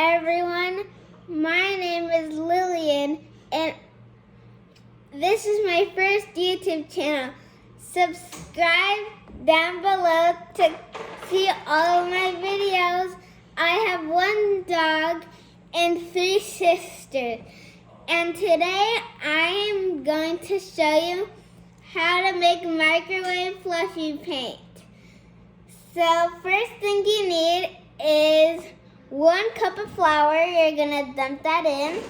everyone. My name is Lillian, and this is my first YouTube channel. Subscribe down below to see all of my videos. I have 1 dog and 3 sisters. And today I am going to show you how to make microwave fluffy paint. So first thing you need is 1 cup of flour. You're gonna dump that in.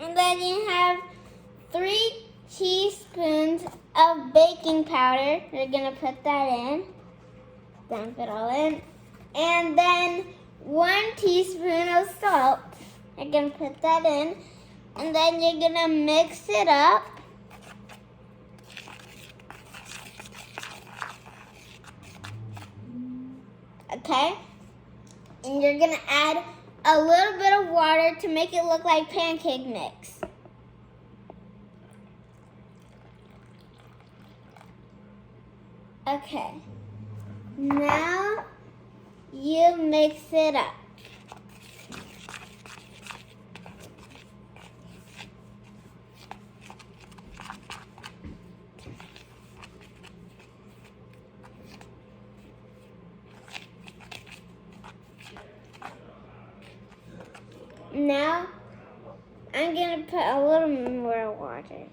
And then you have 3 teaspoons of baking powder. You're gonna put that in. Dump it all in. And then 1 teaspoon of salt. You're gonna put that in. And then you're gonna mix it up. Okay? And you're gonna add a little bit of water to make it look like pancake mix. Okay. Now you mix it up. Now, I'm going to put a little more water.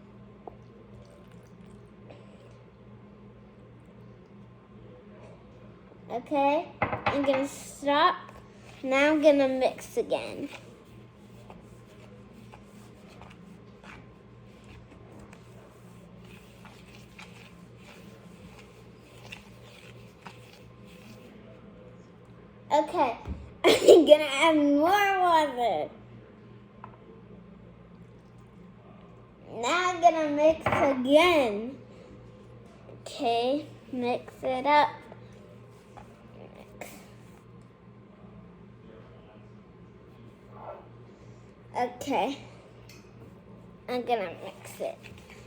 Okay, I'm going to stop. Now I'm going to mix again. Okay, I'm going to add more water. Now I'm gonna mix again. Okay, mix it up. Mix. Okay, I'm gonna mix it.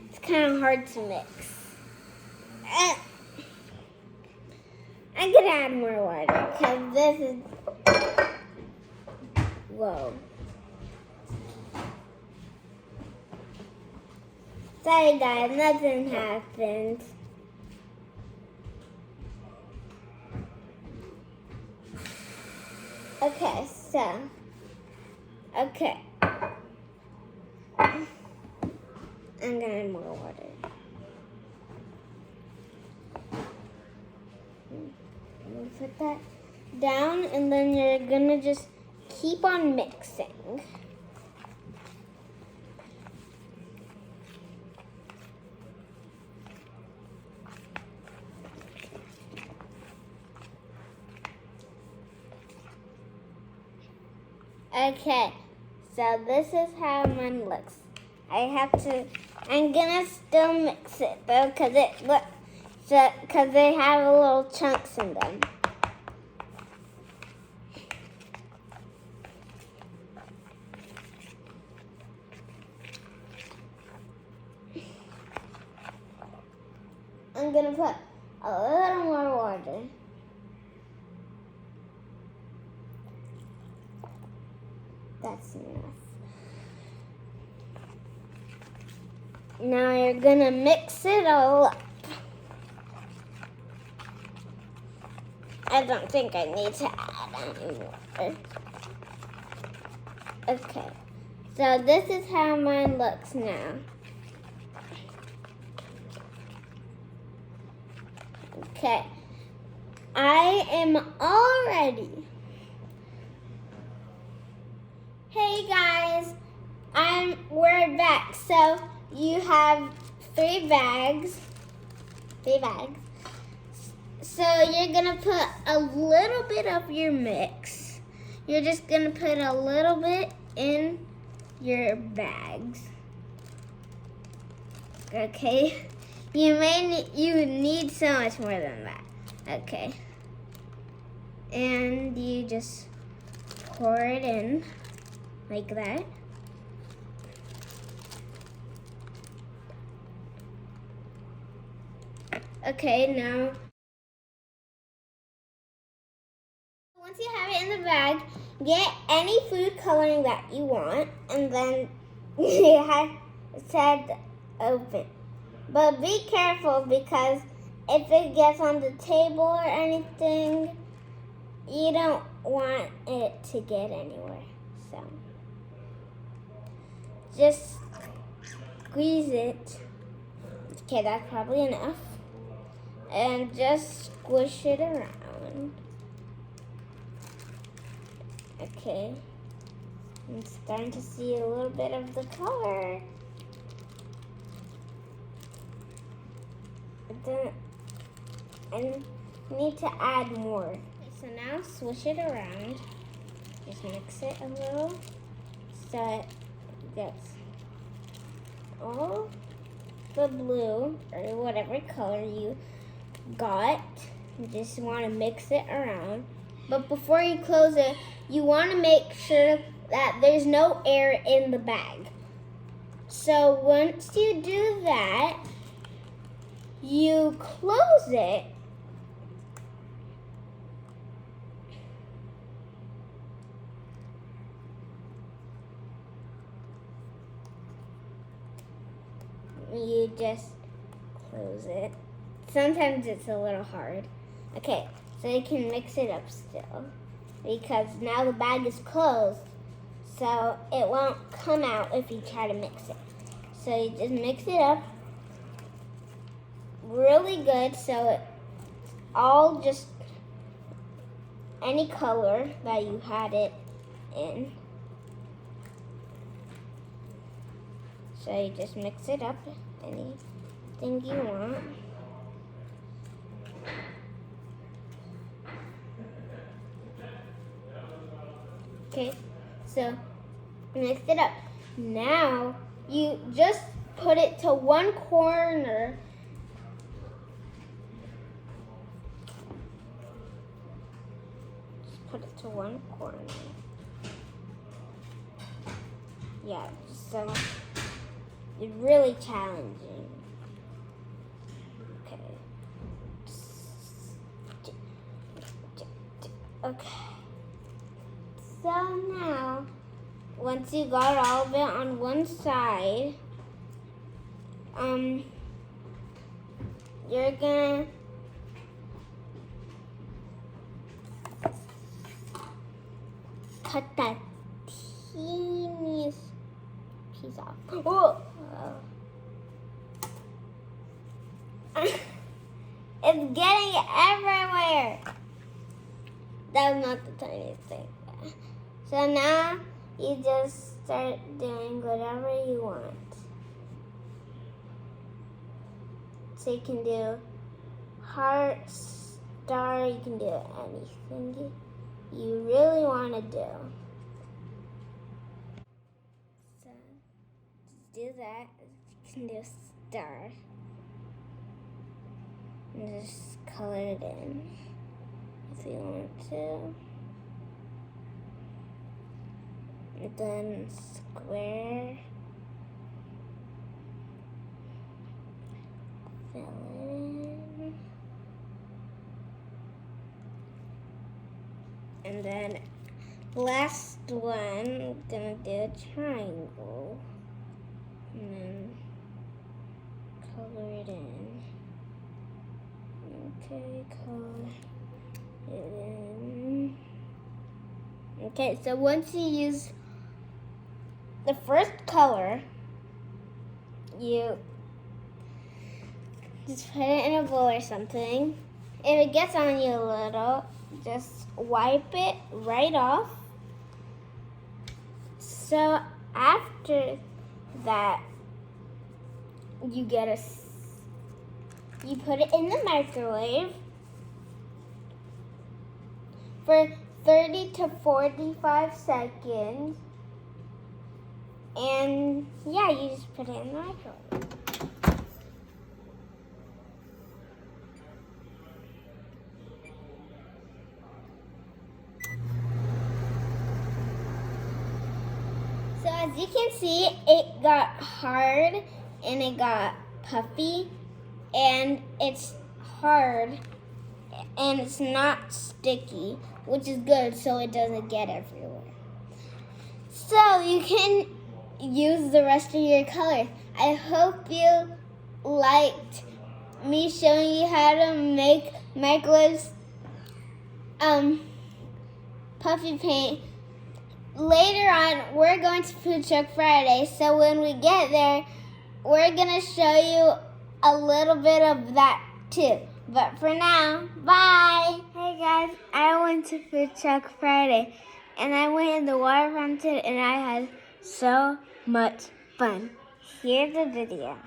It's kind of hard to mix. I'm gonna add more water because this is, whoa. Sorry guys, nothing happened. Okay, so, okay. I'm gonna add more water. I'm gonna put that down and then you're gonna just keep on mixing. Okay, so this is how mine looks. I'm gonna still mix it though, because they have little chunks in them. I'm gonna put a little more water. That's enough. Now you're gonna mix it all up. I don't think I need to add any more. Okay, so this is how mine looks now. Okay, I am all ready. Hey guys, we're back. So you have 3 bags. So you're gonna put a little bit of your mix. You're just gonna put a little bit in your bags. Okay, you need so much more than that. Okay, and you just pour it in. Like that. Okay, now Once you have it in the bag, get any food coloring that you want, and then you have said open. But be careful because if it gets on the table or anything, you don't want it to get anywhere. So just squeeze it. Okay, that's probably enough. And just squish it around. Okay. I'm starting to see a little bit of the color. I need to add more. Okay, so now swish it around. Just mix it a little so it gets all the blue or whatever color you got. You just want to mix it around. But before you close it, you want to make sure that there's no air in the bag. So once you do that, you close it. You just close it. Sometimes it's a little hard. Okay, so you can mix it up still because now the bag is closed, so it won't come out if you try to mix it. So you just mix it up really good so it's all just any color that you had it in. So you just mix it up, anything you want. Okay, so mix it up. Now you just put it to one corner. Just put it to one corner. Yeah, so it's really challenging. Okay. Okay. So now, once you got all of it on one side, you're gonna cut that teeniest piece off. Whoa. It's getting everywhere. That was not the tiniest thing. So now you just start doing whatever you want. So you can do heart, star, you can do anything you really want to do. So just do that. You can do star. And just color it in if you want to. And then square. Fill it in. And then last one, I'm gonna do a triangle. And then color it in. Okay, color it in. Okay, so once you use the first color, you just put it in a bowl or something. If it gets on you a little, just wipe it right off. So after that, you put it in the microwave for 30 to 45 seconds. And yeah, you just put it in the microwave. So as you can see, it got hard and it got puffy and it's hard and it's not sticky which is good so it doesn't get everywhere. So you can use the rest of your colors. I hope you liked me showing you how to make Microwave's puffy paint. Later on, we're going to Food Truck Friday, so when we get there, we're going to show you a little bit of that too. But for now, bye! Hey guys, I went to Food Truck Friday, and I went in the water fountain, and I had so much fun. Here's the video.